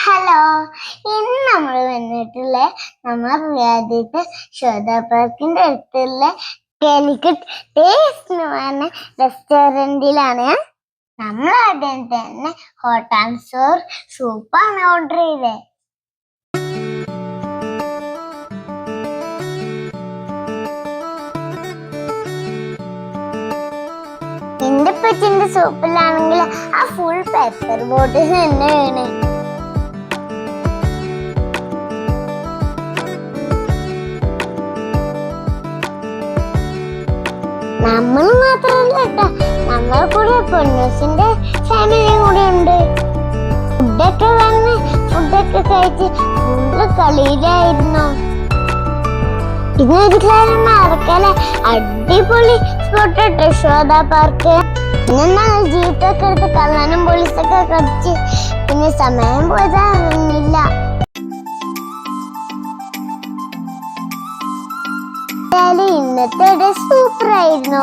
Hello, ഇന്ന് നമ്മൾ വന്നിട്ടുള്ള നമ്മുടെ രാജ്യത്തെ യശോദ പാർക്കിന്റെ അടുത്തുള്ള കാലിക്കറ്റ് ടേസ്റ്റ് എന്ന് പറഞ്ഞ റെസ്റ്റോറൻറ്റിലാണ്. നമ്മൾ ആദ്യം തന്നെ ഹോട്ട് ആൻഡ് സോർ സൂപ്പാണ് ഓർഡർ ചെയ്തത്. എന്റെ പച്ചിന്റെ സൂപ്പിലാണെങ്കിൽ ആ ഫുൾ പെപ്പർ ബോട്ടിൽ തന്നെയാണ്. നമ്മൾ മാത്രമല്ല കേട്ടോ, നമ്മളെ കൂടെ പൊന്നൂസിന്റെ ഫാമിലിയും കൂടെ ഉണ്ട്. ഫുഡൊക്കെ കഴിച്ച് ഫുള്ള് കളിയിലായിരുന്നു. പിന്നെ ഒരിക്കലും മറക്കാലെ അടിപൊളി സ്പോട്ട് ഇട്ടോ യശോദ പാർക്ക്. പിന്നെ ജീപ്പൊക്കെ എടുത്ത് കള്ളനും പോലീസൊക്കെ കളിച്ച് പിന്നെ സമയം പോയത് അറിഞ്ഞില്ല. ഇന്നത്തെ സൂപ്പർ ആയിരുന്നു.